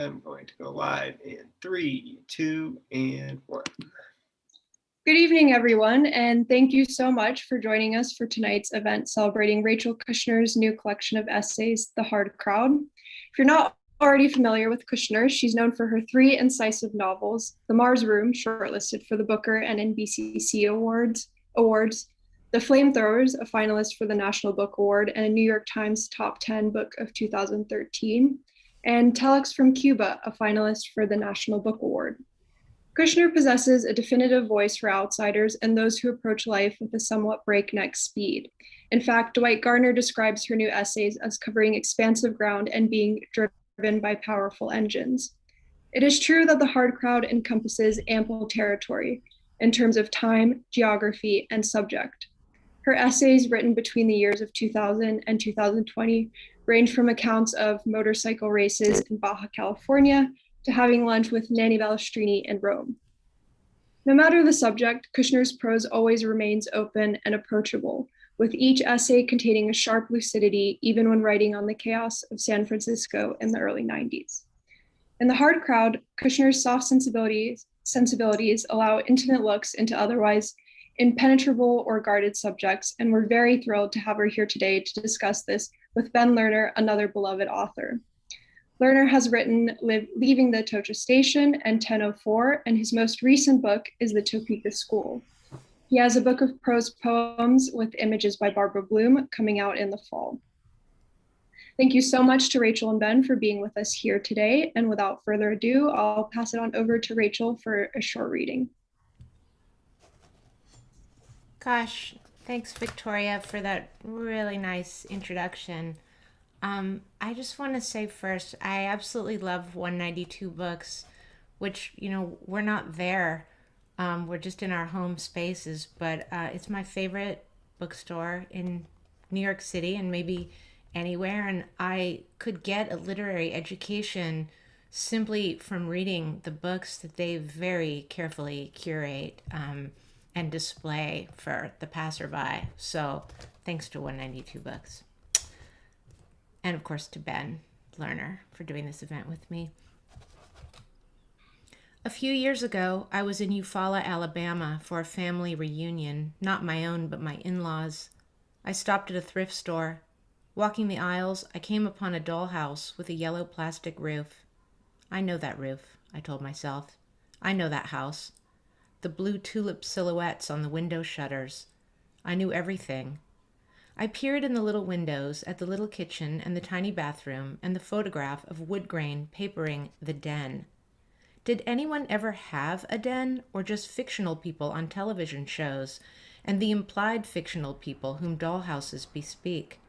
I'm going to go live in 3, 2, and 1. Good evening, everyone, and thank you so much for joining us for tonight's event celebrating Rachel Kushner's new collection of essays, The Hard Crowd. If you're not already familiar with Kushner, she's known for her 3 incisive novels, The Mars Room, shortlisted for the Booker and NBCC Awards, The Flamethrowers, a finalist for the National Book Award and a New York Times Top 10 book of 2013, and Telex from Cuba, a finalist for the National Book Award. Kushner possesses a definitive voice for outsiders and those who approach life with a somewhat breakneck speed. In fact, Dwight Garner describes her new essays as covering expansive ground and being driven by powerful engines. It is true that The Hard Crowd encompasses ample territory in terms of time, geography, and subject. Her essays, written between the years of 2000 and 2020, range from accounts of motorcycle races in Baja California to having lunch with Nanni Balestrini in Rome. No matter the subject, Kushner's prose always remains open and approachable, with each essay containing a sharp lucidity, even when writing on the chaos of San Francisco in the early 90s. In The Hard Crowd, Kushner's soft sensibilities allow intimate looks into otherwise impenetrable or guarded subjects, and we're very thrilled to have her here today to discuss this with Ben Lerner, another beloved author. Lerner has written Leaving the Atocha Station and 1004, and his most recent book is The Topeka School. He has a book of prose poems with images by Barbara Bloom coming out in the fall. Thank you so much to Rachel and Ben for being with us here today. And without further ado, I'll pass it on over to Rachel for a short reading. Gosh, thanks, Victoria, for that really nice introduction. I just want to say first, I absolutely love 192 Books, which, we're not there. We're just in our home spaces, but it's my favorite bookstore in New York City and maybe anywhere. And I could get a literary education simply from reading the books that they very carefully curate and display for the passerby. So thanks to 192 Books. And of course to Ben Lerner for doing this event with me. A few years ago, I was in Eufaula, Alabama for a family reunion, not my own, but my in-laws. I stopped at a thrift store. Walking the aisles, I came upon a dollhouse with a yellow plastic roof. I know that roof, I told myself. I know that house. The blue tulip silhouettes on the window shutters. I knew everything. I peered in the little windows at the little kitchen and the tiny bathroom and the photograph of wood grain papering the den. Did anyone ever have a den, or just fictional people on television shows and the implied fictional people whom dollhouses bespeak?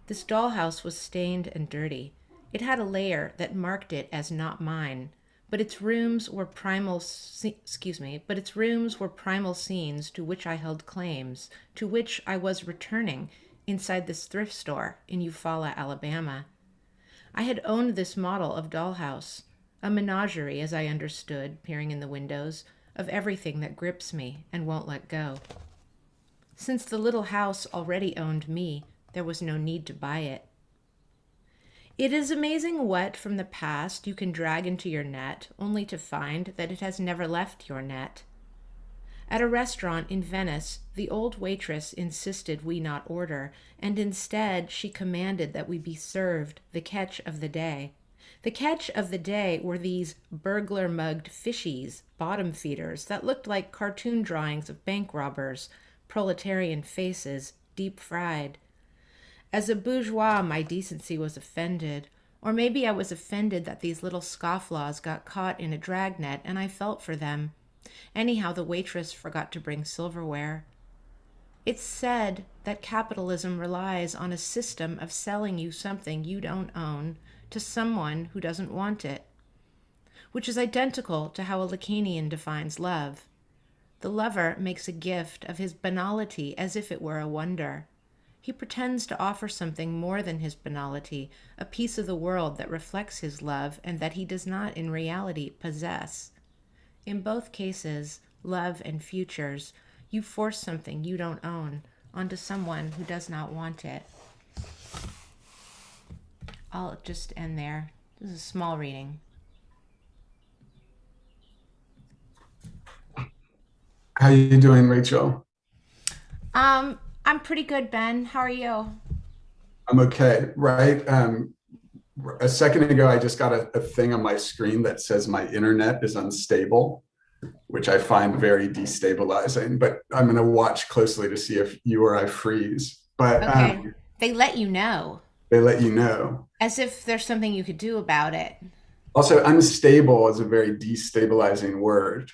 This dollhouse was stained and dirty. It had a layer that marked it as not mine, but its rooms were primal scenes to which I held claims, to which I was returning inside this thrift store in Eufaula, Alabama. I had owned this model of dollhouse, a menagerie, as I understood, peering in the windows, of everything that grips me and won't let go. Since the little house already owned me, there was no need to buy it. It is amazing what, from the past, you can drag into your net, only to find that it has never left your net. At a restaurant in Venice, the old waitress insisted we not order, and instead she commanded that we be served the catch of the day. The catch of the day were these burglar-mugged fishies, bottom feeders, that looked like cartoon drawings of bank robbers, proletarian faces, deep-fried. As a bourgeois, my decency was offended. Or maybe I was offended that these little scofflaws got caught in a dragnet and I felt for them. Anyhow, the waitress forgot to bring silverware. It's said that capitalism relies on a system of selling you something you don't own to someone who doesn't want it, which is identical to how a Lacanian defines love. The lover makes a gift of his banality as if it were a wonder. He pretends to offer something more than his banality, a piece of the world that reflects his love and that he does not in reality possess. In both cases, love and futures, you force something you don't own onto someone who does not want it. I'll just end there. This is a small reading. How you doing, Rachel? I'm pretty good, Ben. How are you? I'm okay, right? A second ago, I just got a thing on my screen that says my internet is unstable, which I find very destabilizing. But I'm going to watch closely to see if you or I freeze. But Okay. They let you know, they let you know. as if there's something you could do about it. Also, unstable is a very destabilizing word.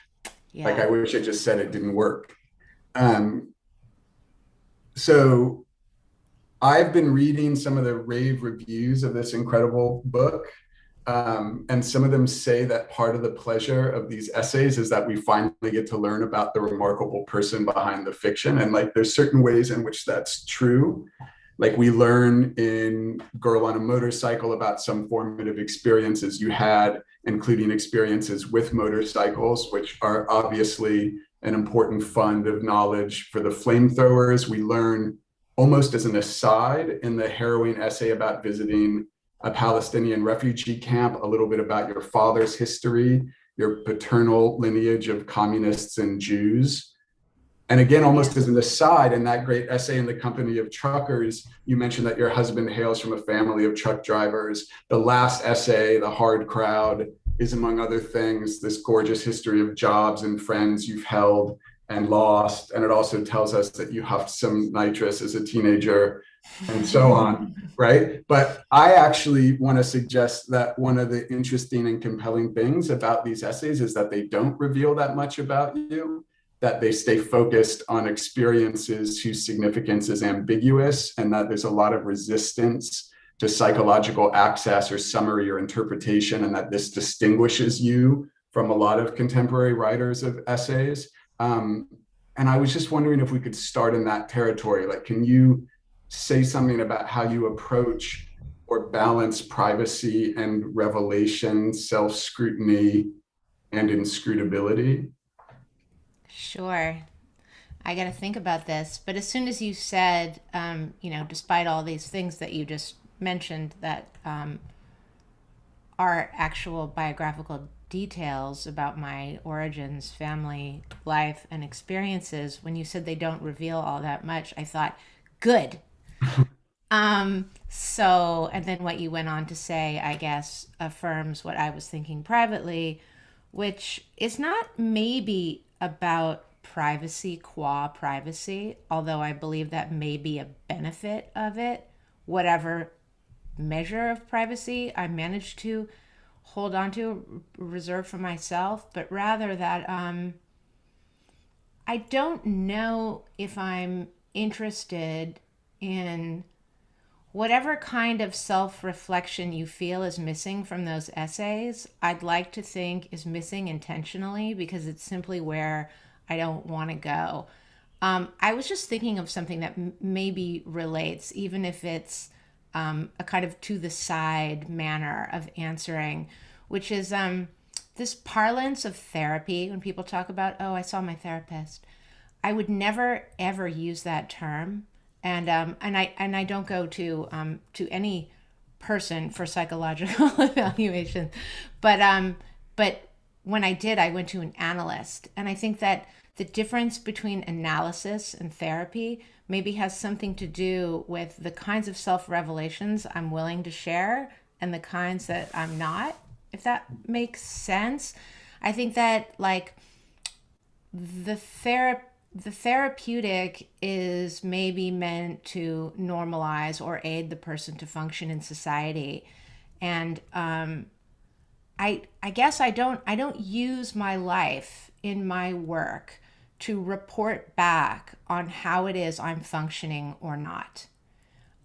Like, I Yeah. wish I just said it didn't work. Um, so I've been reading some of the rave reviews of this incredible book. And some of them say that part of the pleasure of these essays is that we finally get to learn about the remarkable person behind the fiction. And like, there's certain ways in which that's true. Like, we learn in Girl on a Motorcycle about some formative experiences you had, including experiences with motorcycles, which are obviously an important fund of knowledge for the flamethrowers. We learn almost as an aside in the harrowing essay about visiting a Palestinian refugee camp, a little bit about your father's history, your paternal lineage of communists and Jews. And again, Yeah. almost as an aside, in that great essay in the Company of Truckers, you mentioned that your husband hails from a family of truck drivers. The last essay, The Hard Crowd, is, among other things, this gorgeous history of jobs and friends you've held and lost. And it also tells us that you huffed some nitrous as a teenager and so on, right? But I actually want to suggest that one of the interesting and compelling things about these essays is that they don't reveal that much about you, that they stay focused on experiences whose significance is ambiguous, and that there's a lot of resistance to psychological access or summary or interpretation, and that this distinguishes you from a lot of contemporary writers of essays. And I was just wondering if we could start in that territory. Like, can you say something about how you approach or balance privacy and revelation, self-scrutiny, and inscrutability? Sure. I got to think about this. But as soon as you said, despite all these things that you just mentioned that are actual biographical details about my origins, family, life, and experiences, when you said they don't reveal all that much, I thought, good. And then what you went on to say, I guess, affirms what I was thinking privately, which is not maybe about privacy qua privacy, although I believe that may be a benefit of it, whatever measure of privacy I managed to hold on to, reserve for myself, but rather that I don't know if I'm interested in whatever kind of self reflection you feel is missing from those essays. I'd like to think is missing intentionally because it's simply where I don't want to go. I was just thinking of something that maybe relates, even if it's a kind of to the side manner of answering, which is this parlance of therapy. When people talk about, oh, I saw my therapist, I would never ever use that term, and I don't go to any person for psychological evaluation, but when I did, I went to an analyst, and I think that the difference between analysis and therapy maybe has something to do with the kinds of self revelations I'm willing to share and the kinds that I'm not, if that makes sense. I think that like the therapeutic is maybe meant to normalize or aid the person to function in society, and I guess I don't use my life in my work to report back on how it is I'm functioning or not.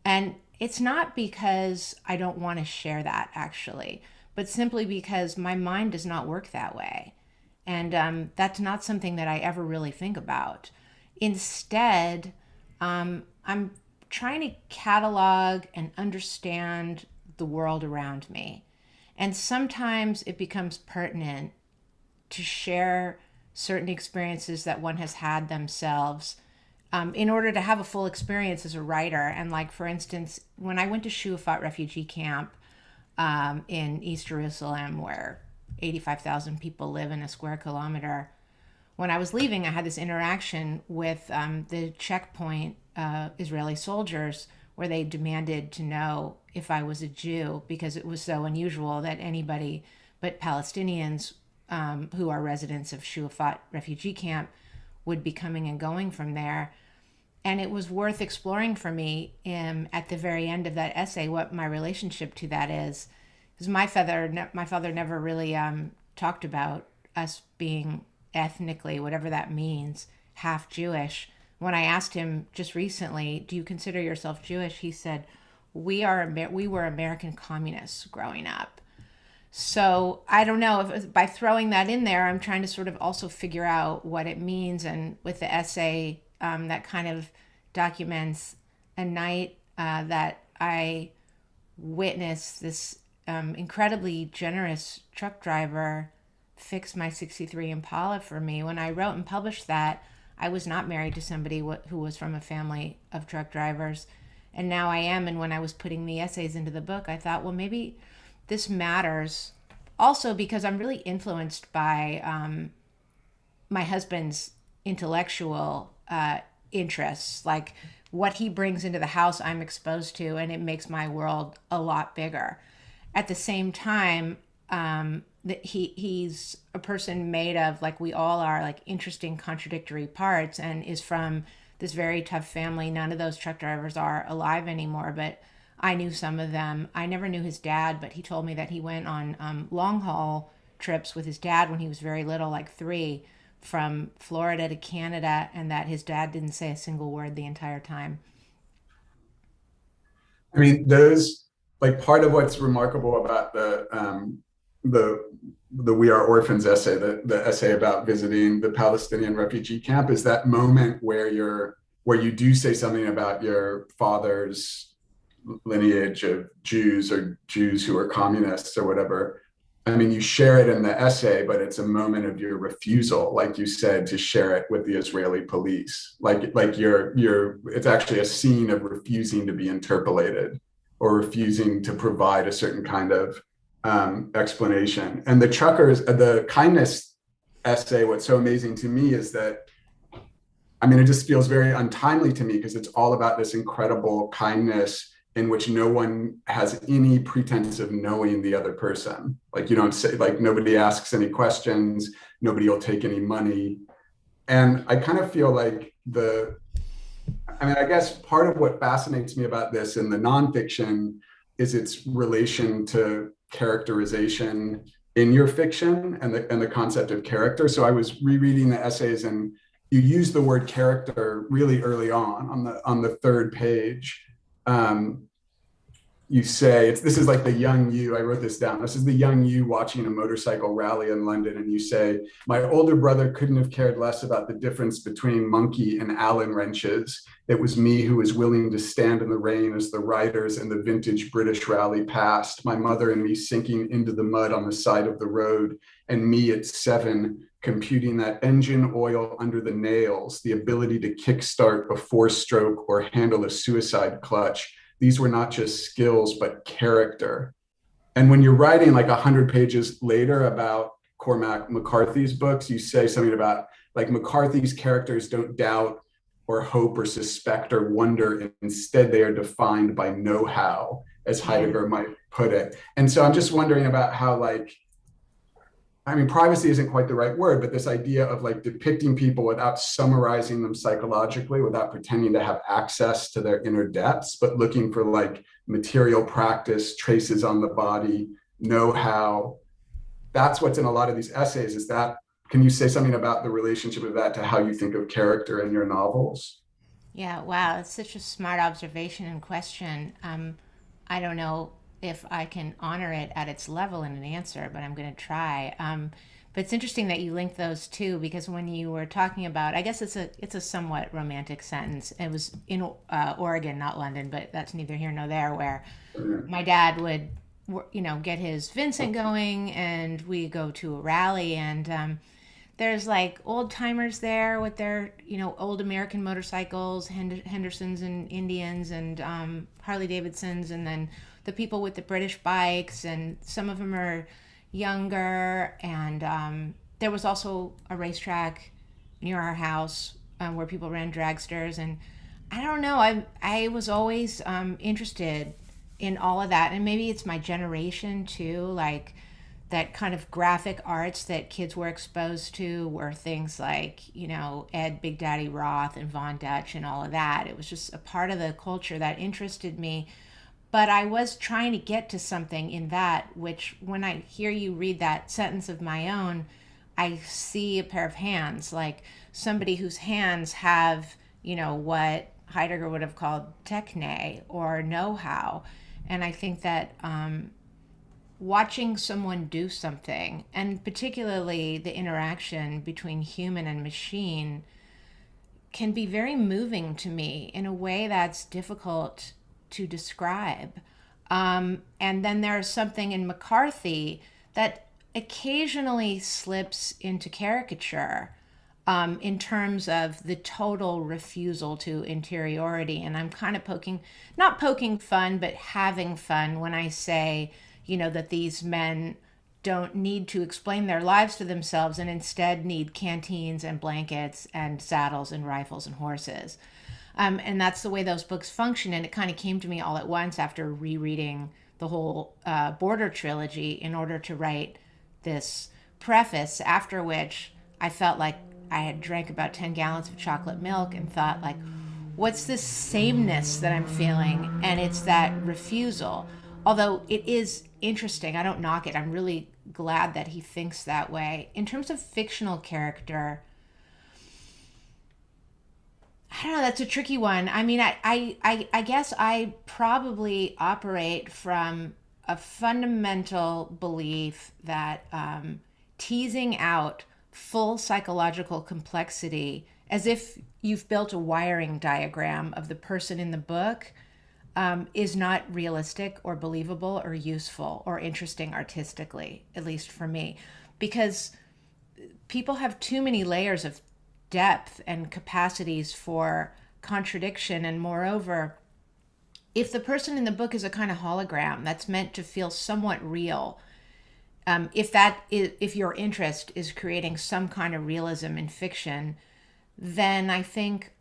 And it's not because I don't want to share that actually, but simply because my mind does not work that way. And that's not something that I ever really think about. Instead, I'm trying to catalog and understand the world around me. And sometimes it becomes pertinent to share certain experiences that one has had themselves in order to have a full experience as a writer. And like, for instance, when I went to Shuafat refugee camp, in East Jerusalem, where 85,000 people live in a square kilometer. When I was leaving, I had this interaction with the checkpoint Israeli soldiers, where they demanded to know if I was a Jew, because it was so unusual that anybody but Palestinians who are residents of Shuafat refugee camp would be coming and going from there. And it was worth exploring for me at the very end of that essay what my relationship to that is. Because my father never really talked about us being ethnically, whatever that means, half Jewish. When I asked him just recently, do you consider yourself Jewish? He said, we were American communists growing up. So I don't know if by throwing that in there, I'm trying to sort of also figure out what it means. And with the essay that kind of documents a night that I witnessed this incredibly generous truck driver fix my 63 Impala for me. When I wrote and published that, I was not married to somebody who was from a family of truck drivers. And now I am. And when I was putting the essays into the book, I thought, well, maybe this matters also because I'm really influenced by my husband's intellectual interests. Like what he brings into the house, I'm exposed to, and it makes my world a lot bigger. At the same time, that he's a person made of, like we all are, like interesting contradictory parts, and is from this very tough family. None of those truck drivers are alive anymore, but I knew some of them. I never knew his dad, but he told me that he went on long haul trips with his dad when he was very little, like 3, from Florida to Canada, and that his dad didn't say a single word the entire time. I mean, those, like, part of what's remarkable about the We Are Orphans essay, the essay about visiting the Palestinian refugee camp, is that moment where you do say something about your father's lineage of Jews, or Jews who are communists or whatever. I mean, you share it in the essay, but it's a moment of your refusal, like you said, to share it with the Israeli police. Like it's actually a scene of refusing to be interpolated, or refusing to provide a certain kind of explanation. And the kindness essay, what's so amazing to me is that, I mean, it just feels very untimely to me, because it's all about this incredible kindness in which no one has any pretense of knowing the other person. Like, you don't say, like, nobody asks any questions, nobody will take any money. And I kind of feel like I guess part of what fascinates me about this in the nonfiction is its relation to characterization in your fiction, and the concept of character. So I was rereading the essays, and you use the word character really early on the 3rd page. You say, this is like the young you, I wrote this down. This is the young you watching a motorcycle rally in London. And you say, my older brother couldn't have cared less about the difference between monkey and Allen wrenches. It was me who was willing to stand in the rain as the riders in the vintage British rally passed, my mother and me sinking into the mud on the side of the road, and me at 7 computing that engine oil under the nails, the ability to kickstart a 4-stroke or handle a suicide clutch. These were not just skills, but character. And when you're writing like 100 pages later about Cormac McCarthy's books, you say something about, like, McCarthy's characters don't doubt or hope or suspect or wonder. Instead, they are defined by know-how, as Heidegger might put it. And so I'm just wondering about how, like, I mean, privacy isn't quite the right word, but this idea of like depicting people without summarizing them psychologically, without pretending to have access to their inner depths, but looking for like material practice, traces on the body, know-how. That's what's in a lot of these essays. Can you say something about the relationship of that to how you think of character in your novels? Yeah, wow, it's such a smart observation and question. I don't know if I can honor it at its level in an answer, but I'm going to try. But it's interesting that you link those two, because when you were talking about, I guess it's a somewhat romantic sentence. It was in Oregon, not London, but that's neither here nor there, where my dad would, get his Vincent going, and we go to a rally, and there's like old timers there with their, old American motorcycles, Hendersons and Indians and Harley Davidsons, and then the people with the British bikes, and some of them are younger. And there was also a racetrack near our house where people ran dragsters. And I don't know, I was always interested in all of that. And maybe it's my generation too, like that kind of graphic arts that kids were exposed to were things like, Ed Big Daddy Roth and Von Dutch and all of that. It was just a part of the culture that interested me. But I was trying to get to something in that, which when I hear you read that sentence of my own, I see a pair of hands, like somebody whose hands have, what Heidegger would have called techne or know-how. And I think that watching someone do something, and particularly the interaction between human and machine, can be very moving to me in a way that's difficult to describe. And then there's something in McCarthy that occasionally slips into caricature in terms of the total refusal to interiority. And I'm kind of not poking fun, but having fun when I say, that these men don't need to explain their lives to themselves and instead need canteens and blankets and saddles and rifles and horses. And that's the way those books function. And it kind of came to me all at once after rereading the whole Border trilogy in order to write this preface, after which I felt like I had drank about 10 gallons of chocolate milk and thought, like, what's this sameness that I'm feeling? And it's that refusal. Although it is interesting, I don't knock it. I'm really glad that he thinks that way. In terms of fictional character, I don't know, that's a tricky one. I mean, I guess I probably operate from a fundamental belief that teasing out full psychological complexity as if you've built a wiring diagram of the person in the book is not realistic or believable or useful or interesting artistically, at least for me, because people have too many layers of depth and capacities for contradiction. And moreover, if the person in the book is a kind of hologram that's meant to feel somewhat real, if your interest is creating some kind of realism in fiction, then I think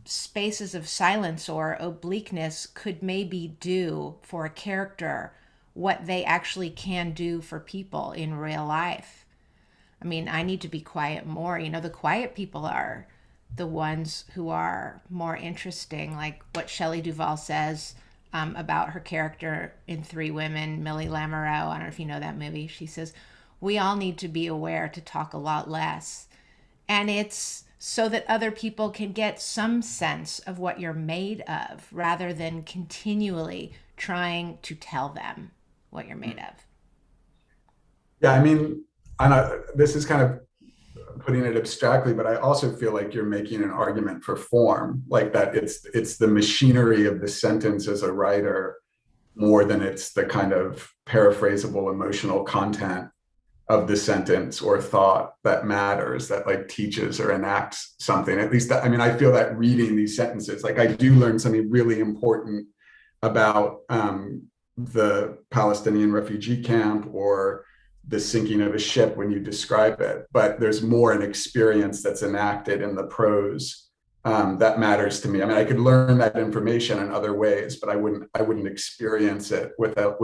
spaces of silence or obliqueness could maybe do for a character what they actually can do for people in real life. I mean, I need to be quiet more. The quiet people are the ones who are more interesting, like what Shelley Duvall says about her character in Three Women, Millie Lamoureux. I don't know if you know that movie. She says, we all need to be aware to talk a lot less. And it's so that other people can get some sense of what you're made of rather than continually trying to tell them what you're made of. Yeah, I mean, this is kind of putting it abstractly, but I also feel like you're making an argument for form, like that it's the machinery of the sentence as a writer more than it's the kind of paraphrasable emotional content of the sentence or thought that matters, that like teaches or enacts something. At least that, I mean, I feel that reading these sentences, like I do learn something really important about the Palestinian refugee camp or the sinking of a ship when you describe it, but there's more an experience that's enacted in the prose that matters to me. I mean, I could learn that information in other ways, but I wouldn't experience it without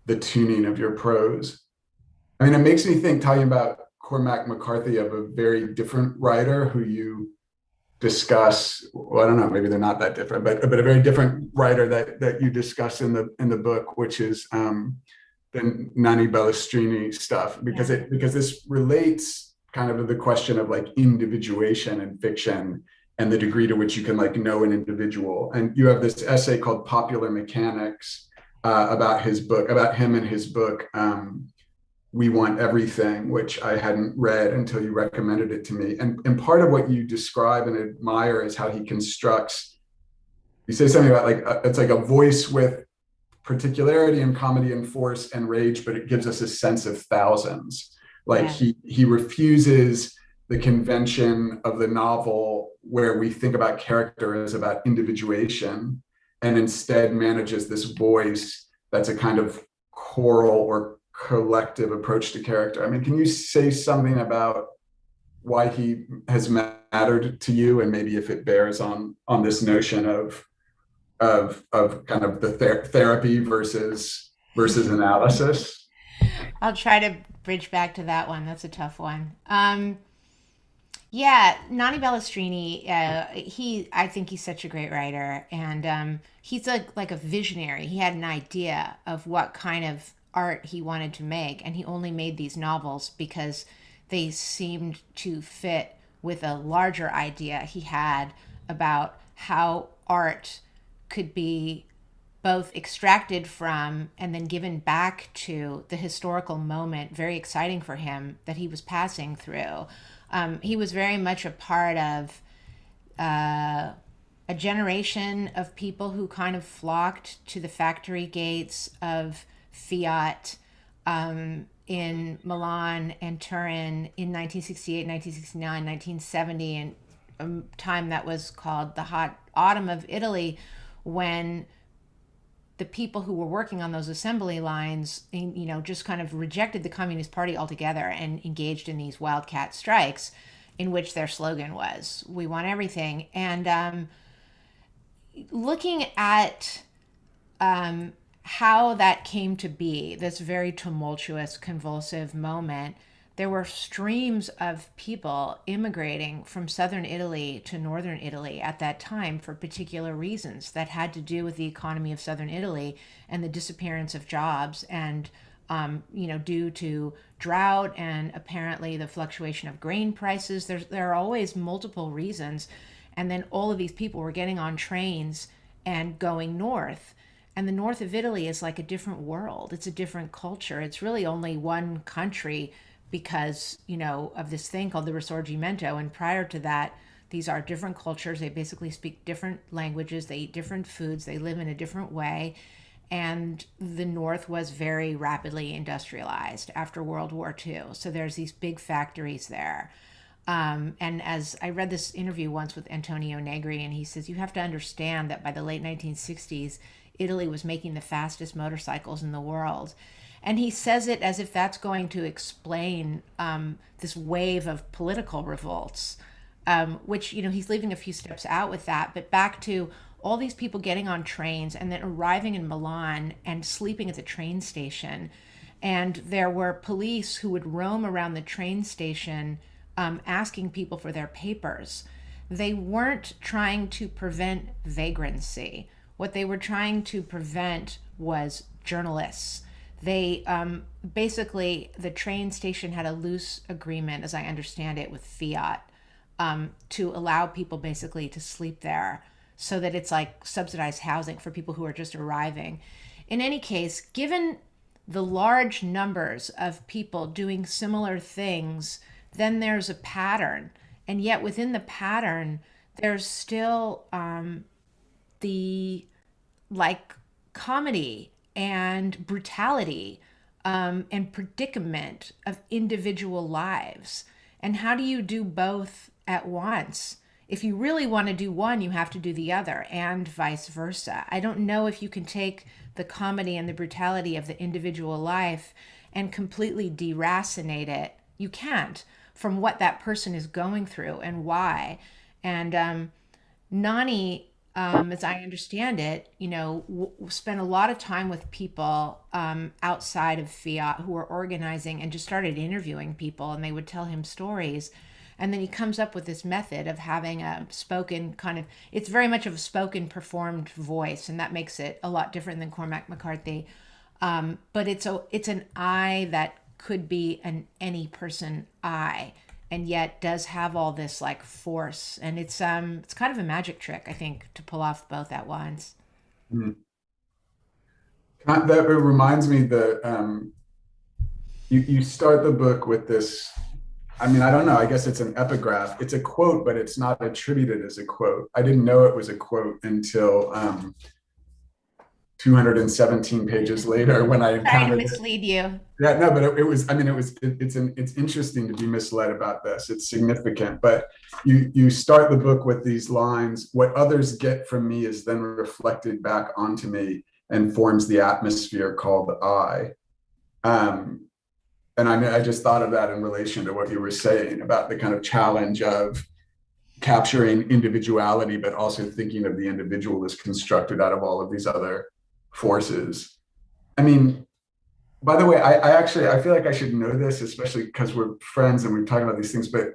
the tuning of your prose. I mean, it makes me think, talking about Cormac McCarthy, of a very different writer who you discuss. Well, I don't know, maybe they're not that different, but a very different writer that you discuss in the book, which is the Nani Bellestrini stuff, because this relates kind of to the question of like individuation in fiction and the degree to which you can like know an individual. And you have this essay called Popular Mechanics about him and his book, We Want Everything, which I hadn't read until you recommended it to me. And part of what you describe and admire is how he constructs, you say something about like, it's like a voice with particularity and comedy and force and rage, but it gives us a sense of thousands. Like he refuses the convention of the novel where we think about character as about individuation. and instead manages this voice that's a kind of choral or collective approach to character. I mean, can you say something about why he has mattered to you, and maybe if it bears on this notion of kind of the therapy versus analysis? I'll try to bridge back to that one. That's a tough one. Yeah, Nani Ballestrini, I think he's such a great writer, and he's like a visionary. He had an idea of what kind of art he wanted to make, and he only made these novels because they seemed to fit with a larger idea he had about how art could be both extracted from and then given back to the historical moment, very exciting for him, that he was passing through. He was very much a part of a generation of people who kind of flocked to the factory gates of Fiat in Milan and Turin in 1968, 1969, 1970, and a time that was called the hot autumn of Italy, when the people who were working on those assembly lines, just kind of rejected the Communist Party altogether and engaged in these wildcat strikes, in which their slogan was, "We want everything." And looking at how that came to be, this very tumultuous, convulsive moment, there were streams of people immigrating from southern Italy to northern Italy at that time for particular reasons that had to do with the economy of southern Italy and the disappearance of jobs, and due to drought and apparently the fluctuation of grain prices. There are always multiple reasons. And then all of these people were getting on trains and going north. And the north of Italy is like a different world. It's a different culture. It's really only one country because, of this thing called the Risorgimento. And prior to that, these are different cultures. They basically speak different languages. They eat different foods. They live in a different way. And the North was very rapidly industrialized after World War II. So there's these big factories there. And as I read this interview once with Antonio Negri, and he says, you have to understand that by the late 1960s, Italy was making the fastest motorcycles in the world. And he says it as if that's going to explain this wave of political revolts, which, he's leaving a few steps out with that. But back to all these people getting on trains and then arriving in Milan and sleeping at the train station. And there were police who would roam around the train station asking people for their papers. They weren't trying to prevent vagrancy. What they were trying to prevent was journalists. They basically, the train station had a loose agreement, as I understand it, with Fiat to allow people basically to sleep there, so that it's like subsidized housing for people who are just arriving. In any case, given the large numbers of people doing similar things, then there's a pattern. And yet within the pattern, there's still the comedy and brutality and predicament of individual lives. And how do you do both at once? If you really want to do one, you have to do the other, and vice versa. I don't know if you can take the comedy and the brutality of the individual life and completely deracinate it. You can't, from what that person is going through and why. And Nani, as I understand it, spent a lot of time with people outside of Fiat who were organizing, and just started interviewing people, and they would tell him stories. And then he comes up with this method of having a spoken it's very much of a spoken performed voice. And that makes it a lot different than Cormac McCarthy. But it's an I that could be an any person I, and yet does have all this force. And it's kind of a magic trick, I think, to pull off both at once. Mm. That reminds me that you start the book with this. I mean, I don't know. I guess it's an epigraph. It's a quote, but it's not attributed as a quote. I didn't know it was a quote until 217 pages later when I Sorry to encountered it. mislead you. Yeah, no, but it was, I mean, it's interesting to be misled about this. It's significant, but you start the book with these lines: what others get from me is then reflected back onto me and forms the atmosphere called I. And I just thought of that in relation to what you were saying about the kind of challenge of capturing individuality, but also thinking of the individual as constructed out of all of these other forces. I mean, by the way, I actually, I feel like I should know this, especially because we're friends and we've talked about these things, but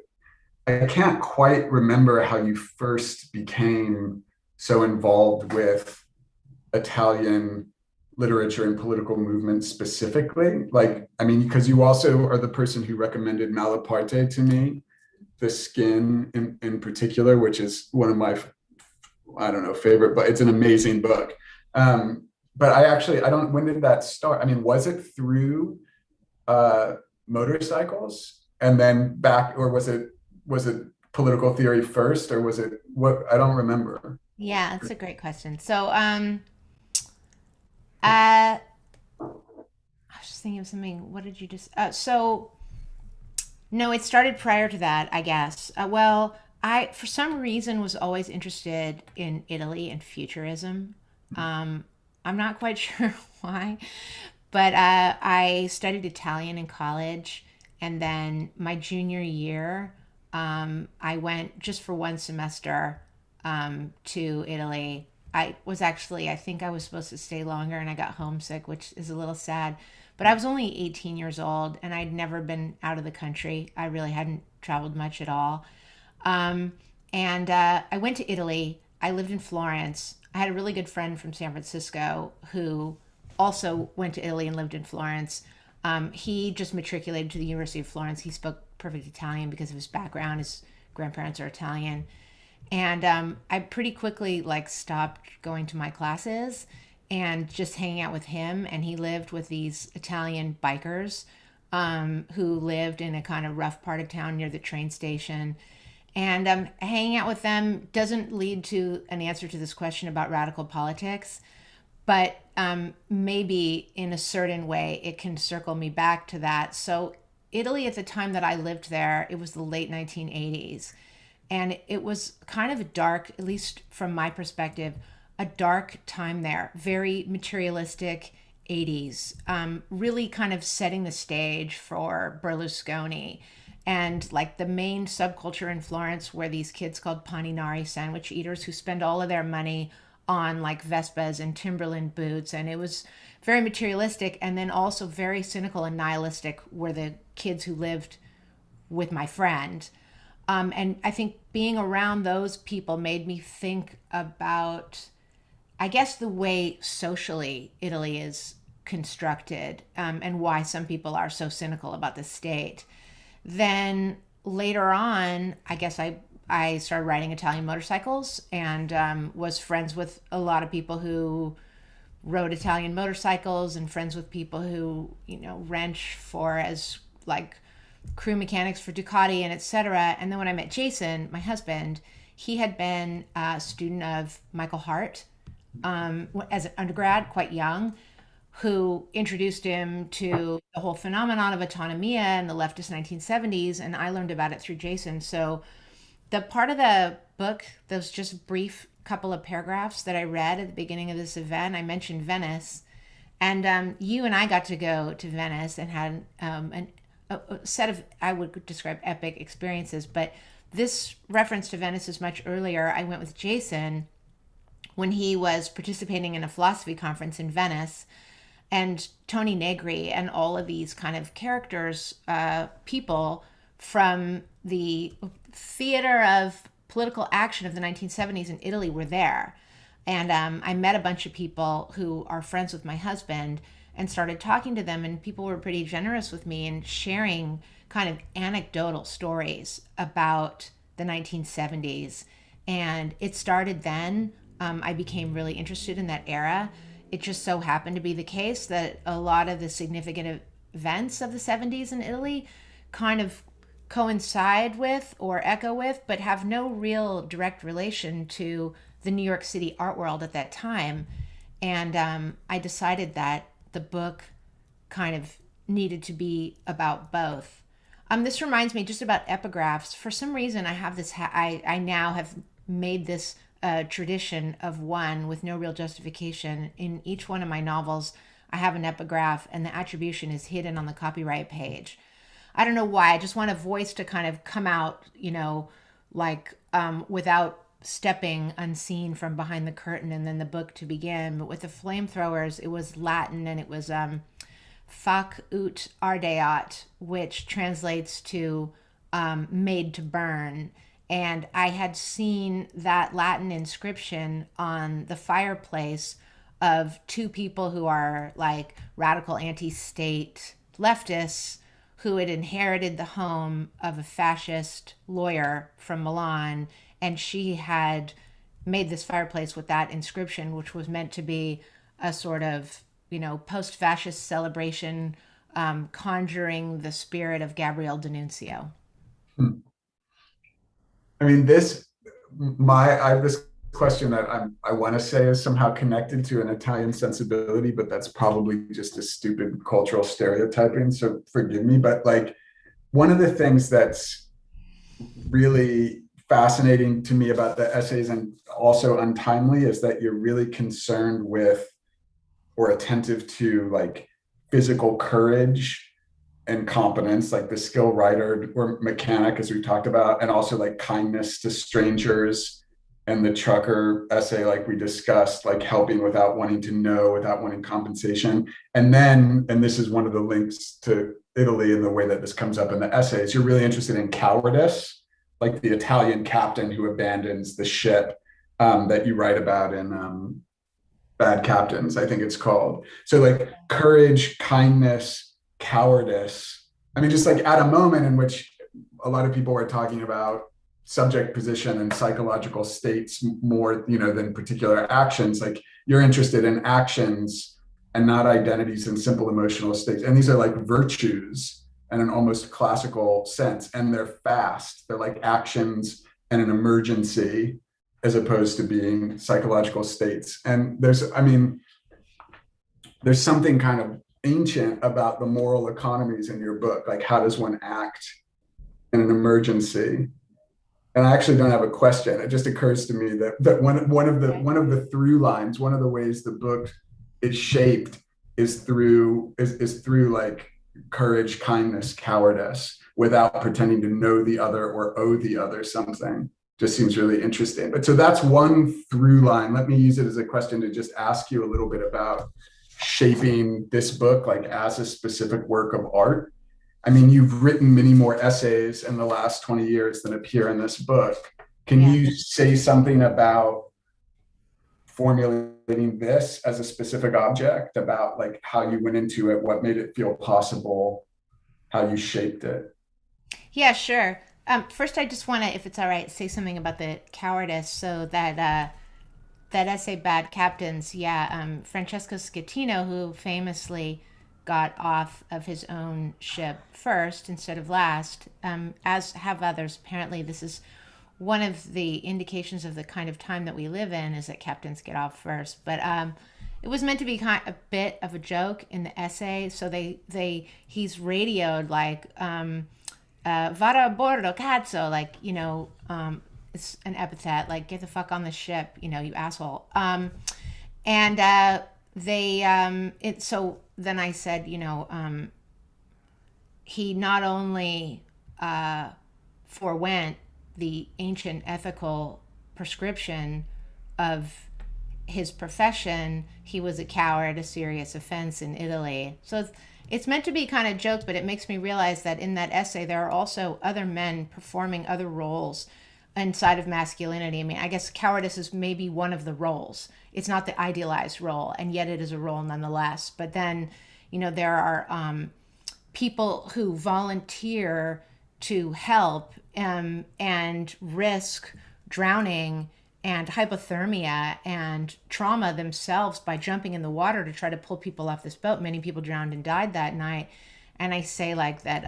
I can't quite remember how you first became so involved with Italian literature and political movement specifically. Like, I mean, because you also are the person who recommended Malaparte to me, The Skin in particular, which is one of my, I don't know, favorite, but it's an amazing book. But I don't, when did that start? I mean, was it through motorcycles and then back, or was it political theory first, or was it what? I don't remember. Yeah, that's a great question. So, I was just thinking of something. What did you just? No, it started prior to that, I guess. Well, I, for some reason, was always interested in Italy and futurism. I'm not quite sure why, but I studied Italian in college, and then my junior year, I went just for one semester to Italy. I think I was supposed to stay longer, and I got homesick, which is a little sad. But I was only 18 years old, and I'd never been out of the country. I really hadn't traveled much at all. Um, and I went to Italy. I lived in Florence. I had a really good friend from San Francisco who also went to Italy and lived in Florence. He just matriculated to the University of Florence. He spoke perfect Italian because of his background. His grandparents are Italian. And I pretty quickly like stopped going to my classes and just hanging out with him. And he lived with these Italian bikers who lived in a kind of rough part of town near the train station. And hanging out with them doesn't lead to an answer to this question about radical politics, but maybe in a certain way it can circle me back to that. So Italy, at the time that I lived there, it was the late 1980s. And it was kind of a dark, at least from my perspective, a dark time there. Very materialistic 80s, really kind of setting the stage for Berlusconi. And like the main subculture in Florence were these kids called paninari, sandwich eaters, who spend all of their money on like Vespas and Timberland boots. And it was very materialistic, and then also very cynical and nihilistic were the kids who lived with my friend. And I think being around those people made me think about, I guess, the way socially Italy is constructed, and why some people are so cynical about the state. Then later on, I guess I started riding Italian motorcycles, and was friends with a lot of people who rode Italian motorcycles, and friends with people who, wrench for as like crew mechanics for Ducati and etc. And then when I met Jason, my husband, he had been a student of Michael Hart as an undergrad, quite young, who introduced him to the whole phenomenon of autonomia in the leftist 1970s, and I learned about it through Jason. So the part of the book, those just brief couple of paragraphs that I read at the beginning of this event, I mentioned Venice, and you and I got to go to Venice and had a set of, I would describe, epic experiences. But this reference to Venice is much earlier. I went with Jason when he was participating in a philosophy conference in Venice, and Tony Negri and all of these kind of characters, people from the theater of political action of the 1970s in Italy were there. And I met a bunch of people who are friends with my husband and started talking to them, and people were pretty generous with me and sharing kind of anecdotal stories about the 1970s. And it started then. I became really interested in that era. It just so happened to be the case that a lot of the significant events of the 70s in Italy kind of coincide with or echo with, but have no real direct relation to the New York City art world at that time. And I decided that the book kind of needed to be about both. This reminds me just about epigraphs. For some reason, I have this. I now have made this tradition of one with no real justification. In each one of my novels, I have an epigraph, and the attribution is hidden on the copyright page. I don't know why. I just want a voice to kind of come out, without stepping unseen from behind the curtain, and then the book to begin. But with the flamethrowers, it was Latin, and it was fac ut ardeat, which translates to made to burn. And I had seen that Latin inscription on the fireplace of two people who are like radical anti-state leftists who had inherited the home of a fascist lawyer from Milan. And she had made this fireplace with that inscription, which was meant to be a sort of, post-fascist celebration, conjuring the spirit of Gabriele D'Annunzio. I mean, I have this question that I want to say is somehow connected to an Italian sensibility, but that's probably just a stupid cultural stereotyping. So forgive me, but like one of the things that's really fascinating to me about the essays and also untimely is that you're really concerned with or attentive to like physical courage and competence, like the skilled writer or mechanic, as we talked about, and also like kindness to strangers, and the trucker essay, like we discussed, like helping without wanting to know, without wanting compensation. And this is one of the links to Italy and the way that this comes up in the essays, you're really interested in cowardice, like the Italian captain who abandons the ship that you write about in Bad Captains, I think it's called. So like courage, kindness, cowardice. I mean, just like at a moment in which a lot of people are talking about subject position and psychological states more, than particular actions, like you're interested in actions and not identities and simple emotional states. And these are like virtues in an almost classical sense. And they're fast. They're like actions and an emergency as opposed to being psychological states. And there's something kind of ancient about the moral economies in your book. Like, how does one act in an emergency? And I actually don't have a question. It just occurs to me that one of the through lines, one of the ways the book is shaped is through like courage, kindness, cowardice, without pretending to know the other or owe the other something. Just seems really interesting. But so that's one through line. Let me use it as a question to just ask you a little bit about shaping this book, like as a specific work of art. I mean, you've written many more essays in the last 20 years than appear in this book. Can you say something about formulating this as a specific object, about like how you went into it, what made it feel possible, how you shaped it? Yeah, sure. First, I just want to, if it's all right, say something about the cowardice. So that essay, Bad Captains, Francesco Schettino, who famously got off of his own ship first instead of last, as have others. Apparently, this is one of the indications of the kind of time that we live in, is that captains get off first. But it was meant to be a bit of a joke in the essay. So he's radioed like, vada a bordo, cazzo, like, it's an epithet, like, get the fuck on the ship, you asshole. So then I said, he not only forewent the ancient ethical prescription of his profession, he was a coward, a serious offense in Italy. So it's meant to be kind of jokes, but it makes me realize that in that essay, there are also other men performing other roles inside of masculinity. I mean, I guess cowardice is maybe one of the roles. It's not the idealized role, and yet it is a role nonetheless. But then, there are people who volunteer to help and risk drowning and hypothermia and trauma themselves by jumping in the water to try to pull people off this boat. Many people drowned and died that night. And I say like that,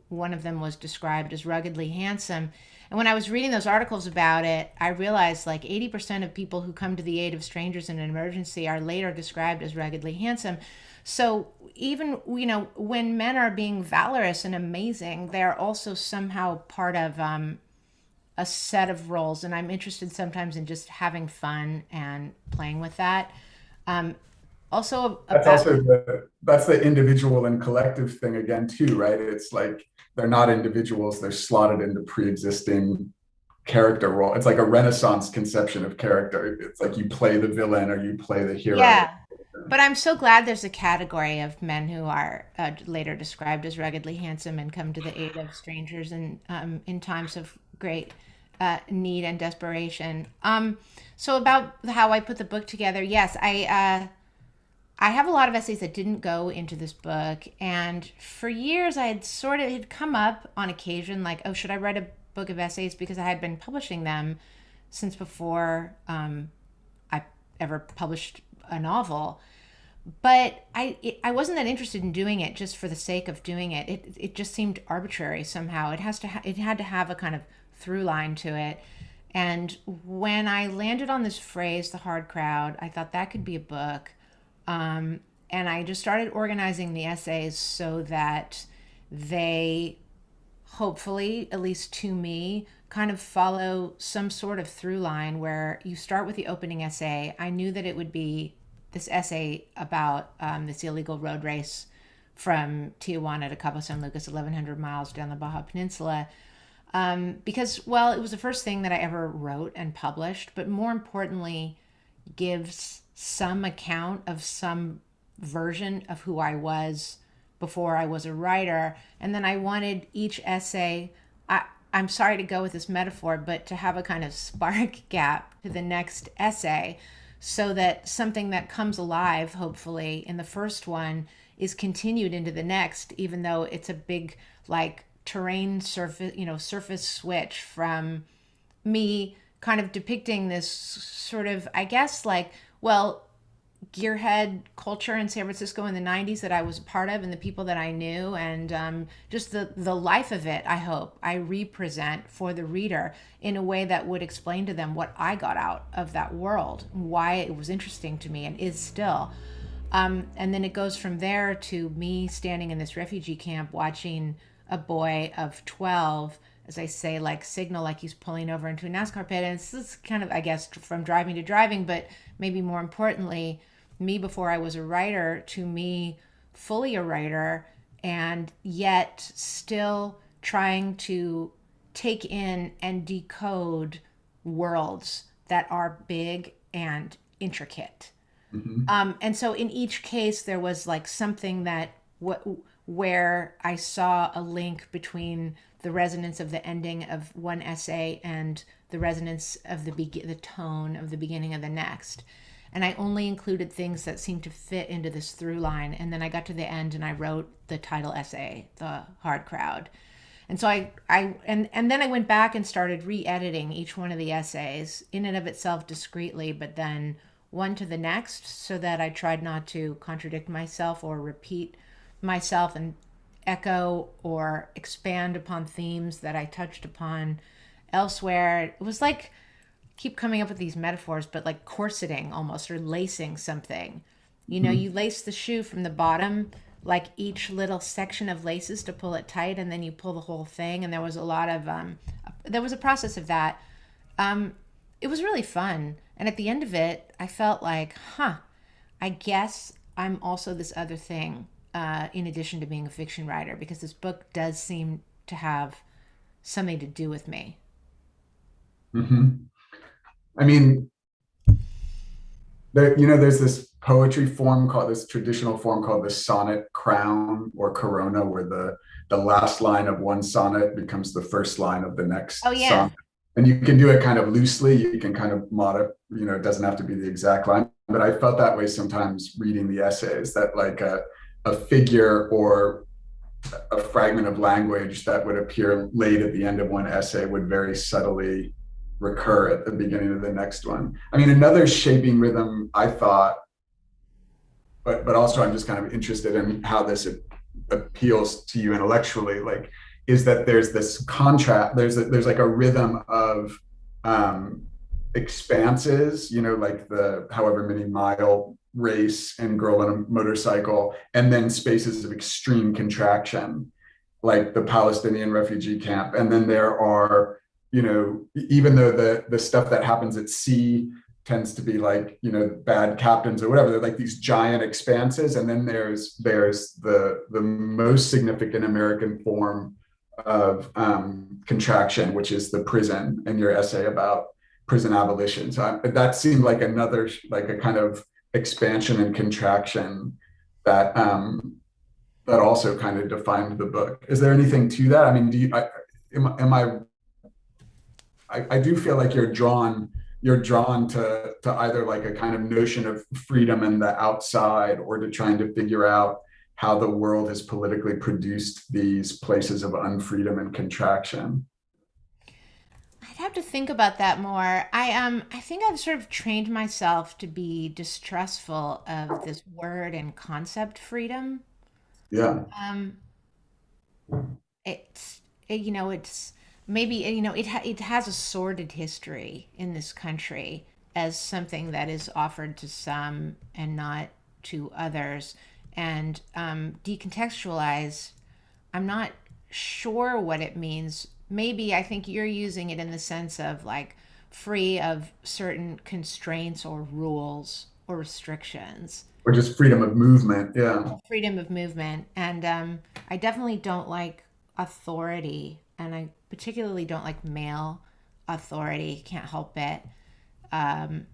one of them was described as ruggedly handsome. And when I was reading those articles about it, I realized like 80% of people who come to the aid of strangers in an emergency are later described as ruggedly handsome. So even, when men are being valorous and amazing, they're also somehow part of a set of roles. And I'm interested sometimes in just having fun and playing with that. Also That's about, also that's the individual and collective thing again too, right? It's like they're not individuals, they're slotted into pre-existing character role. It's like a Renaissance conception of character. It's like you play the villain or you play the hero. yeah. But I'm so glad there's a category of men who are later described as ruggedly handsome and come to the aid of strangers in times of great need and desperation. So about how I put the book together, yes, I have a lot of essays that didn't go into this book, and for years I had it had come up on occasion, like, oh, should I write a book of essays, because I had been publishing them since before I ever published a novel. But I wasn't that interested in doing it just for the sake of doing it. It just seemed arbitrary somehow. It had to have a kind of through line to it. And when I landed on this phrase, the hard crowd, I thought that could be a book. And I just started organizing the essays so that they hopefully, at least to me, kind of follow some sort of through line where you start with the opening essay. I knew that it would be this essay about this illegal road race from Tijuana to Cabo San Lucas, 1,100 miles down the Baja Peninsula. Because, well, it was the first thing that I ever wrote and published, but more importantly, gives some account of some version of who I was before I was a writer. And then I wanted each essay, I'm sorry to go with this metaphor, but to have a kind of spark gap to the next essay, so that something that comes alive, hopefully, in the first one is continued into the next, even though it's a big, like, terrain surface switch from me kind of depicting this sort of, I guess, like, well, gearhead culture in San Francisco in the 90s that I was a part of, and the people that I knew, and just the life of it, I hope I represent for the reader in a way that would explain to them what I got out of that world, why it was interesting to me and is still. And then it goes from there to me standing in this refugee camp watching a boy of 12, as I say, like signal like he's pulling over into a NASCAR pit. And this is kind of, I guess, from driving to driving, but maybe more importantly, me before I was a writer to me fully a writer, and yet still trying to take in and decode worlds that are big and intricate. Mm-hmm. And so in each case, there was like something that where I saw a link between the resonance of the ending of one essay and the resonance of the tone of the beginning of the next. And I only included things that seemed to fit into this through line. And then I got to the end and I wrote the title essay, The Hard Crowd. And so and then I went back and started re-editing each one of the essays in and of itself discreetly, but then one to the next, so that I tried not to contradict myself or repeat myself and echo or expand upon themes that I touched upon elsewhere. It was like, keep coming up with these metaphors, but like corseting almost, or lacing something. You lace the shoe from the bottom, like each little section of laces to pull it tight, and then you pull the whole thing. And there was a lot of, there was a process of that. It was really fun. And at the end of it, I felt like, I guess I'm also this other thing, in addition to being a fiction writer, because this book does seem to have something to do with me. Mm-hmm. I mean, there's this poetry form this traditional form called the sonnet crown or corona, where the last line of one sonnet becomes the first line of the next sonnet. And you can do it kind of loosely. You can kind of modify, it doesn't have to be the exact line. But I felt that way sometimes reading the essays, that like a figure or a fragment of language that would appear late at the end of one essay would very subtly recur at the beginning of the next one. I mean, another shaping rhythm, I thought, but also I'm just kind of interested in how this appeals to you intellectually, like, is that there's this contrast, there's like a rhythm of expanses, like the however many mile race and girl on a motorcycle, and then spaces of extreme contraction, like the Palestinian refugee camp. And then there are, even though the stuff that happens at sea tends to be like, bad captains or whatever, they're like these giant expanses. And then there's the most significant American form of contraction, which is the prison, and your essay about prison abolition. So that seemed like another, like a kind of expansion and contraction that that also kind of defined the book. Is there anything to that? I mean, I do feel like you're drawn to either like a kind of notion of freedom in the outside, or to trying to figure out how the world has politically produced these places of unfreedom and contraction. I'd have to think about that more. I think I've sort of trained myself to be distrustful of this word and concept freedom. Yeah. Um, it's maybe it has a sordid history in this country as something that is offered to some and not to others. And decontextualize, I'm not sure what it means. Maybe I think you're using it in the sense of like free of certain constraints or rules or restrictions. Or just freedom of movement. Yeah. Freedom of movement. And I definitely don't like authority, and I particularly don't like male authority. Can't help it. Um,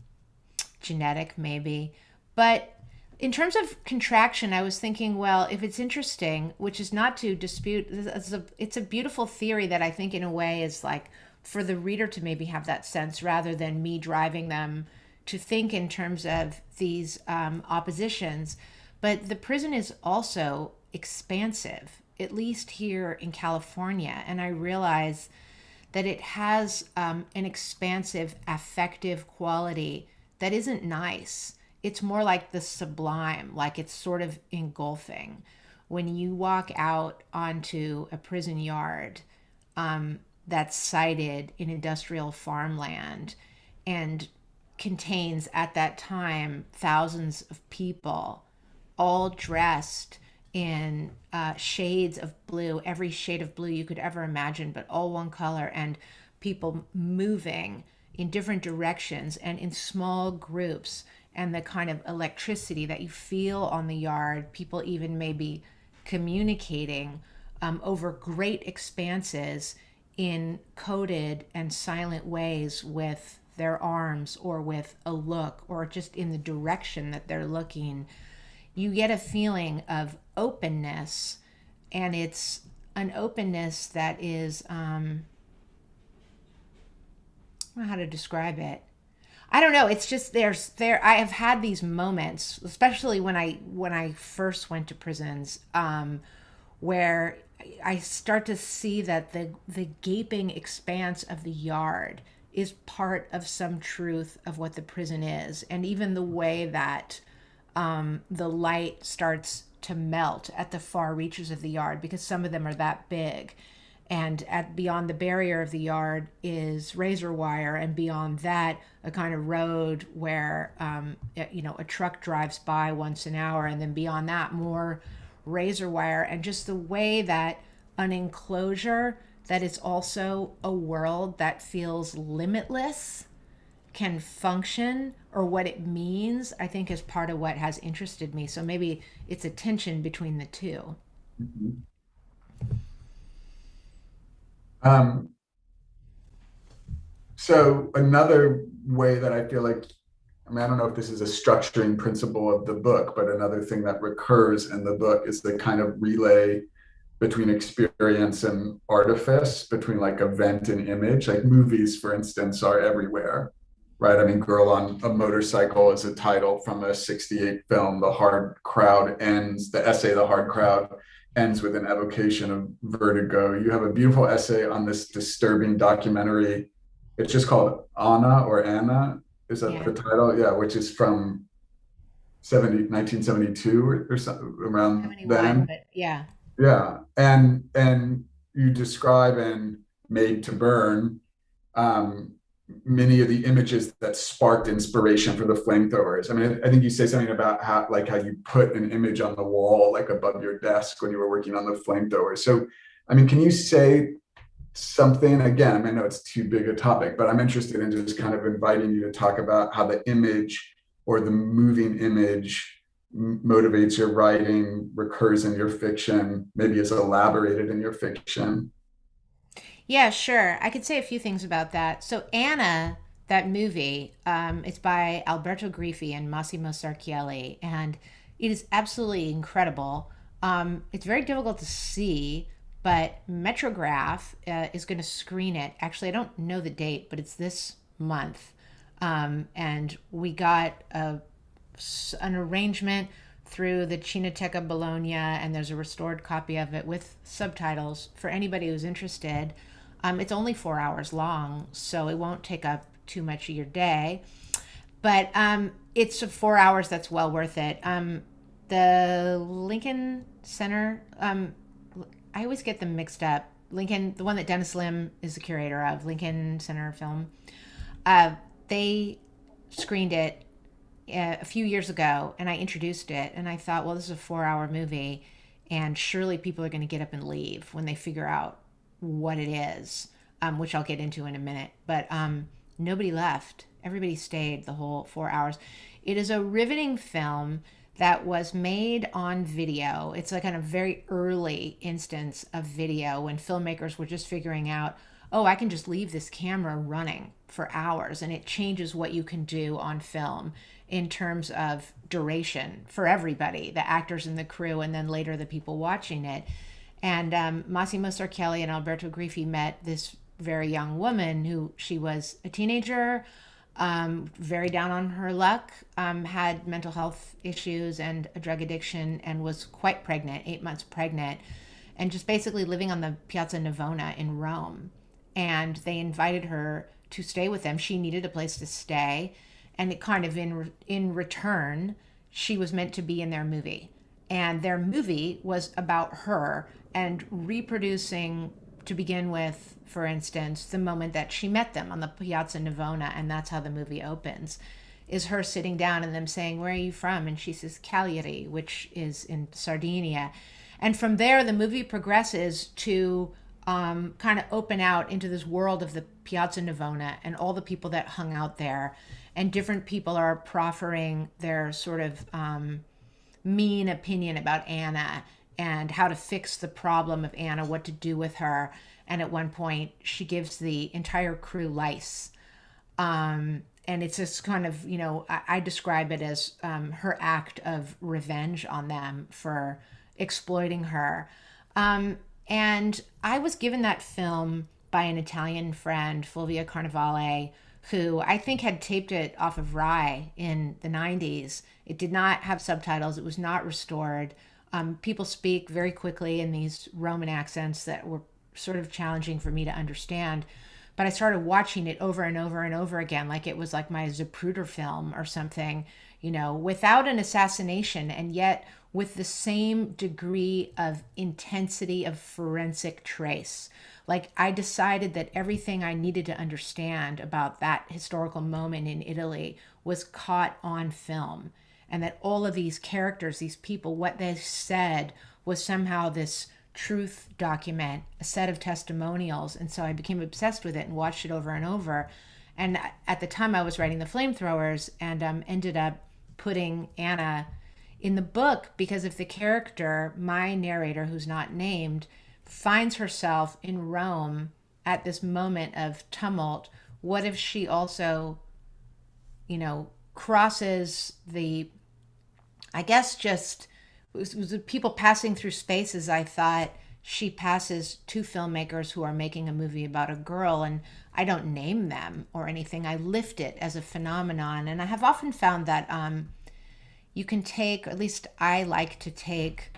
Genetic, maybe. But in terms of contraction, I was thinking, well, if it's interesting, which is not to dispute, it's a beautiful theory that I think in a way is like for the reader to maybe have that sense rather than me driving them to think in terms of these oppositions. But the prison is also expansive, at least here in California. And I realize that it has an expansive, affective quality that isn't nice. It's more like the sublime, like it's sort of engulfing. When you walk out onto a prison yard that's sited in industrial farmland and contains at that time thousands of people, all dressed in shades of blue, every shade of blue you could ever imagine, but all one color, and people moving in different directions and in small groups, and the kind of electricity that you feel on the yard, people even maybe communicating over great expanses in coded and silent ways with their arms or with a look or just in the direction that they're looking. You get a feeling of openness, and it's an openness that is I don't know how to describe it. I don't know. It's just I have had these moments, especially when I first went to prisons, where I start to see that the gaping expanse of the yard is part of some truth of what the prison is, and even the way that the light starts to melt at the far reaches of the yard, because some of them are that big. And beyond the barrier of the yard is razor wire, and beyond that, a kind of road where a truck drives by once an hour, and then beyond that, more razor wire, and just the way that an enclosure that is also a world that feels limitless can function, or what it means, I think is part of what has interested me. So maybe it's a tension between the two. Mhm. Um, so another way that I feel like, I mean, I don't know if this is a structuring principle of the book, but another thing that recurs in the book is the kind of relay between experience and artifice, between like event and image. Like movies, for instance, are everywhere, right? I mean, Girl on a Motorcycle is a title from a 68 film. The Hard Crowd ends, the essay, The Hard Crowd, ends with an evocation of vertigo. You have a beautiful essay on this disturbing documentary. It's just called Anna, or Anna, is that Yeah. the title? Yeah, which is from 1972 or something around 71, then. but yeah. Yeah, and you describe in Made to Burn um, many of the images that sparked inspiration for the flamethrowers. I mean, I think you say something about how you put an image on the wall like above your desk when you were working on the flamethrower. So, I mean, can you say something again? I mean, I know it's too big a topic, but I'm interested in just kind of inviting you to talk about how the image or the moving image motivates your writing, recurs in your fiction, maybe is elaborated in your fiction. Yeah, sure. I could say a few things about that. So Anna, that movie, it's by Alberto Griffi and Massimo Sarchielli, and it is absolutely incredible. It's very difficult to see, but Metrograph is going to screen it. Actually, I don't know the date, but it's this month. And we got an arrangement through the Cineteca Bologna, and there's a restored copy of it with subtitles for anybody who's interested. It's only 4 hours long, so it won't take up too much of your day. But it's 4 hours that's well worth it. The Lincoln Center, I always get them mixed up. Lincoln, the one that Dennis Lim is the curator of, Lincoln Center Film, they screened it a few years ago, and I introduced it, and I thought, well, this is a 4 hour movie, and surely people are going to get up and leave when they figure out what it is, which I'll get into in a minute. But nobody left. Everybody stayed the whole 4 hours. It is a riveting film that was made on video. It's like kind of very early instance of video when filmmakers were just figuring out, oh, I can just leave this camera running for hours and it changes what you can do on film in terms of duration for everybody, the actors and the crew, and then later the people watching it. And Massimo Sarchielli and Alberto Griffi met this very young woman who she was a teenager, very down on her luck, had mental health issues and a drug addiction, and was quite pregnant, 8 months pregnant, and just basically living on the Piazza Navona in Rome. And they invited her to stay with them. She needed a place to stay. And it kind of in return, she was meant to be in their movie. And their movie was about her and reproducing, to begin with, for instance, the moment that she met them on the Piazza Navona, and that's how the movie opens, is her sitting down and them saying, where are you from? And she says, Cagliari, which is in Sardinia. And from there, the movie progresses to kind of open out into this world of the Piazza Navona and all the people that hung out there. And different people are proffering their sort of mean opinion about Anna and how to fix the problem of Anna, what to do with her. And at one point, she gives the entire crew lice. And it's this kind of, I describe it as her act of revenge on them for exploiting her. And I was given that film by an Italian friend, Fulvia Carnevale, who I think had taped it off of Rai in the 90s. It did not have subtitles. It was not restored. People speak very quickly in these Roman accents that were sort of challenging for me to understand. But I started watching it over and over and over again, like it was like my Zapruder film or something, without an assassination, and yet with the same degree of intensity of forensic trace. Like I decided that everything I needed to understand about that historical moment in Italy was caught on film, and that all of these characters, these people, what they said was somehow this truth document, a set of testimonials. And so I became obsessed with it and watched it over and over. And at the time I was writing The Flamethrowers, and ended up putting Anna in the book because if the character, my narrator, who's not named, finds herself in Rome at this moment of tumult, what if she also, crosses the, I guess just, it was people passing through spaces. I thought she passes two filmmakers who are making a movie about a girl, and I don't name them or anything. I lift it as a phenomenon. And I have often found that you can take, at least I like to take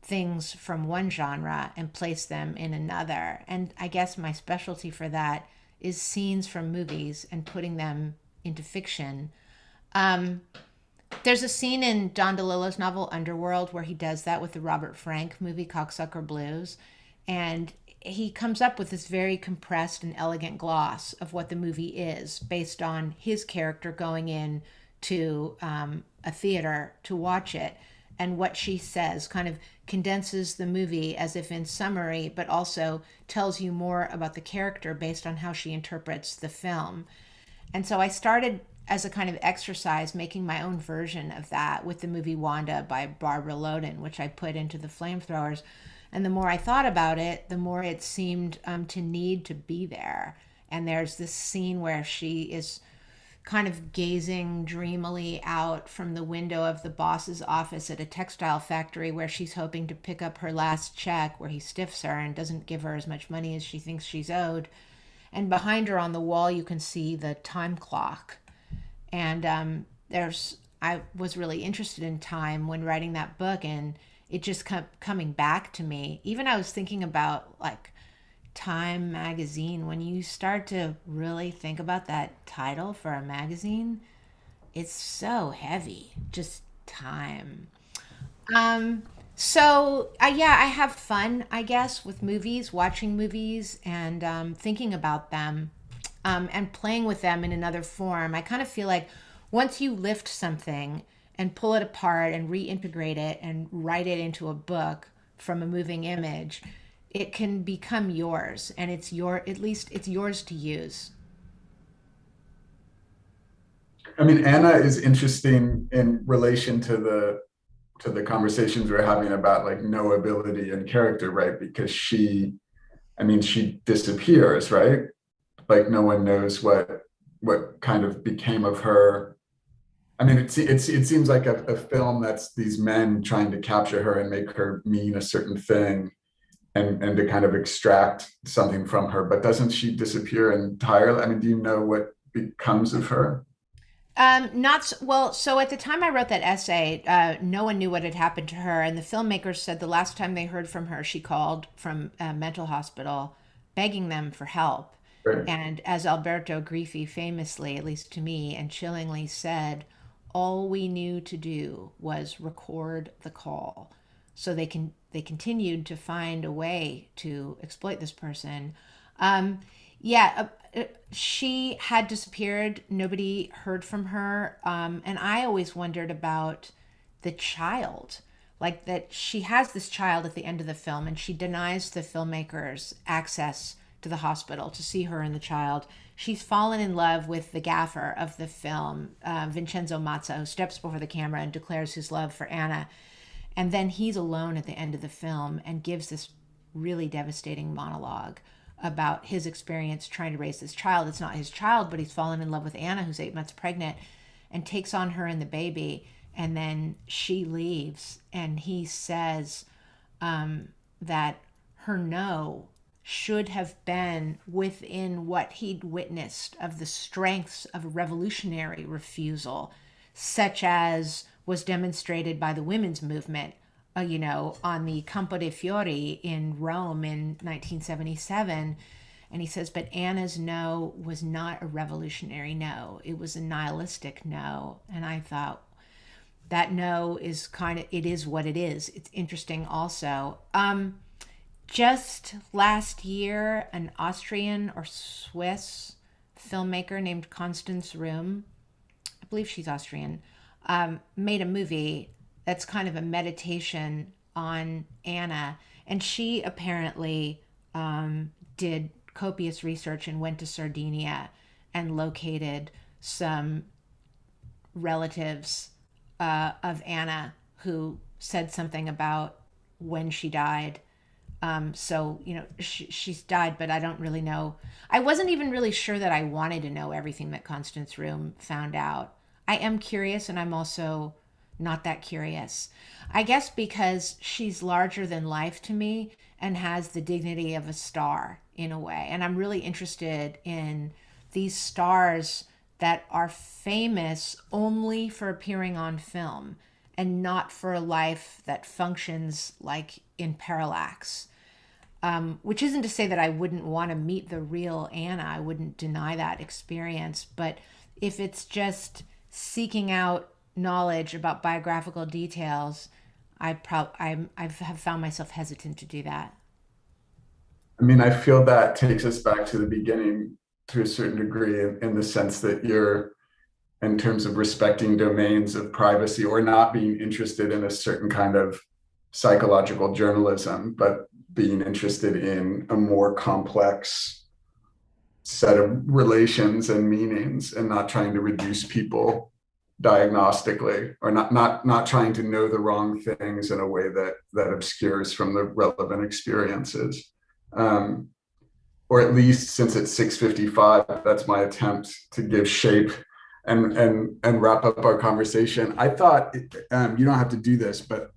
things from one genre and place them in another. And I guess my specialty for that is scenes from movies and putting them into fiction. There's a scene in Don DeLillo's novel Underworld where he does that with the Robert Frank movie Cocksucker Blues. And he comes up with this very compressed and elegant gloss of what the movie is based on his character going in to a theater to watch it. And what she says kind of condenses the movie as if in summary, but also tells you more about the character based on how she interprets the film. And so I started as a kind of exercise making my own version of that with the movie Wanda by Barbara Loden, which I put into the flamethrowers. And the more I thought about it, the more it seemed to need to be there. And there's this scene where she is kind of gazing dreamily out from the window of the boss's office at a textile factory where she's hoping to pick up her last check, where he stiffs her and doesn't give her as much money as she thinks she's owed. And behind her on the wall, you can see the time clock. And I was really interested in time when writing that book, and it just kept coming back to me. Even I was thinking about like Time magazine. When you start to really think about that title for a magazine, it's so heavy. Just time. Yeah, I have fun, I guess, with movies, watching movies, and thinking about them, and playing with them in another form. I kind of feel like once you lift something and pull it apart and reintegrate it and write it into a book from a moving image, it can become yours, and at least it's yours to use. I mean, Anna is interesting in relation to the conversations we're having about like knowability and character, right? Because I mean, she disappears, right? Like no one knows what kind of became of her. I mean, it seems like a film that's these men trying to capture her and make her mean a certain thing, and to kind of extract something from her. But doesn't she disappear entirely? I mean, do you know what becomes of her? Well. So at the time I wrote that essay, no one knew what had happened to her, and the filmmakers said the last time they heard from her, she called from a mental hospital, begging them for help. Right. And as Alberto Griffi famously, at least to me, and chillingly said, all we knew to do was record the call. So they continued to find a way to exploit this person. Um, yeah, she had disappeared. Nobody heard from her. And I always wondered about the child. Like that she has this child at the end of the film, and she denies the filmmakers access to the hospital to see her and the child. She's fallen in love with the gaffer of the film, Vincenzo Mazza, who steps before the camera and declares his love for Anna. And then he's alone at the end of the film and gives this really devastating monologue about his experience trying to raise this child. It's not his child, but he's fallen in love with Anna, who's 8 months pregnant, and takes on her and the baby. And then she leaves, and he says that her no should have been within what he'd witnessed of the strengths of a revolutionary refusal, such as was demonstrated by the women's movement, on the Campo dei Fiori in Rome in 1977. And he says, but Anna's no was not a revolutionary no. It was a nihilistic no. And I thought, that no is it is what it is. It's interesting also. Just last year, an Austrian or Swiss filmmaker named Constance Room, I believe she's Austrian, made a movie that's kind of a meditation on Anna. And she apparently did copious research and went to Sardinia and located some relatives of Anna who said something about when she died. She's died, but I don't really know. I wasn't even really sure that I wanted to know everything that Constance Room found out. I am curious, and I'm also not that curious. I guess because she's larger than life to me and has the dignity of a star in a way. And I'm really interested in these stars that are famous only for appearing on film and not for a life that functions like in parallax. Which isn't to say that I wouldn't want to meet the real Anna. I wouldn't deny that experience. But if it's just seeking out knowledge about biographical details, I've found myself hesitant to do that. I mean, I feel that takes us back to the beginning to a certain degree in the sense that you're, in terms of respecting domains of privacy or not being interested in a certain kind of psychological journalism, but being interested in a more complex set of relations and meanings, and not trying to reduce people diagnostically, or not trying to know the wrong things in a way that obscures from the relevant experiences. Or at least, since it's 6:55, that's my attempt to give shape and wrap up our conversation. I thought, you don't have to do this, but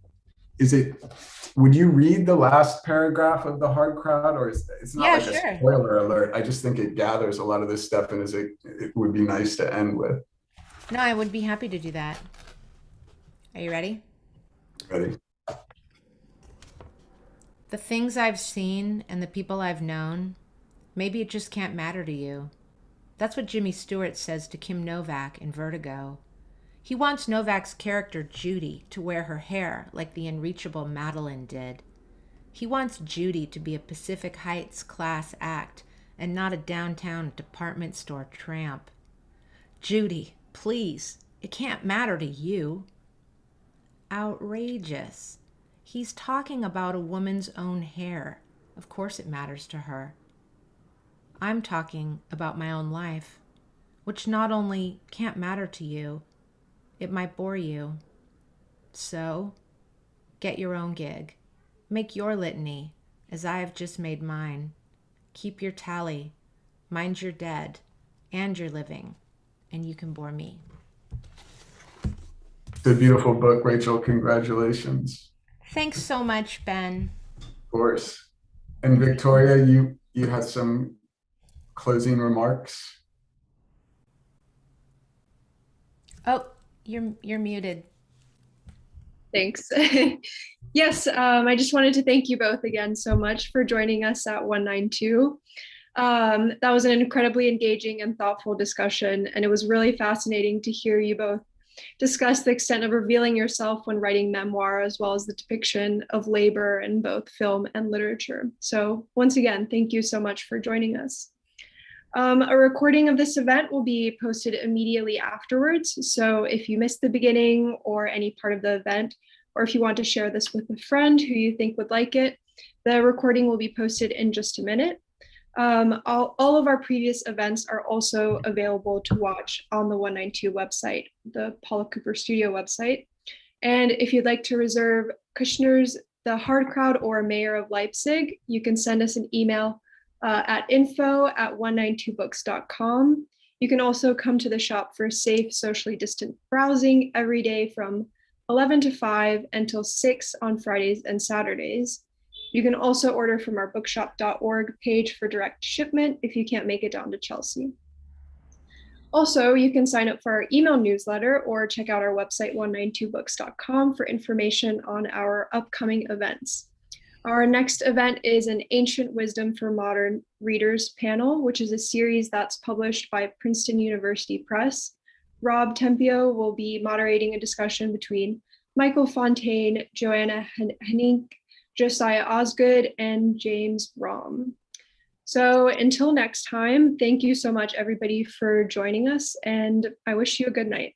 would you read the last paragraph of The Hard Crowd, or it's not Yeah, like sure. a spoiler alert? I just think it gathers a lot of this stuff, and it would be nice to end with. No, I would be happy to do that. Are you ready? Ready? The things I've seen and the people I've known, maybe it just can't matter to you. That's what Jimmy Stewart says to Kim Novak in Vertigo. He wants Novak's character Judy to wear her hair like the unreachable Madeline did. He wants Judy to be a Pacific Heights class act and not a downtown department store tramp. Judy, please, it can't matter to you. Outrageous. He's talking about a woman's own hair. Of course it matters to her. I'm talking about my own life, which not only can't matter to you, it might bore you. So, get your own gig. Make your litany, as I have just made mine. Keep your tally. Mind your dead and your living, and you can bore me. It's a beautiful book, Rachel. Congratulations. Thanks so much, Ben. Of course. And Victoria, you had some closing remarks. Oh, you're muted. Thanks. Yes, I just wanted to thank you both again so much for joining us at 192. That was an incredibly engaging and thoughtful discussion, and it was really fascinating to hear you both discuss the extent of revealing yourself when writing memoir, as well as the depiction of labor in both film and literature. So once again, thank you so much for joining us. A recording of this event will be posted immediately afterwards. So if you missed the beginning or any part of the event, or if you want to share this with a friend who you think would like it, the recording will be posted in just a minute. All of our previous events are also available to watch on the 192 website, the Paula Cooper Studio website. And if you'd like to reserve Kushner's The Hard Crowd or Mayor of Leipzig, you can send us an email at info@192books.com. You can also come to the shop for safe, socially distant browsing every day from 11 to 5 until 6 on Fridays and Saturdays. You can also order from our bookshop.org page for direct shipment if you can't make it down to Chelsea. Also, you can sign up for our email newsletter or check out our website 192books.com for information on our upcoming events. Our next event is an Ancient Wisdom for Modern Readers panel, which is a series that's published by Princeton University Press. Rob Tempio will be moderating a discussion between Michael Fontaine, Joanna Henink, Josiah Osgood, and James Rom. So until next time, thank you so much, everybody, for joining us, and I wish you a good night.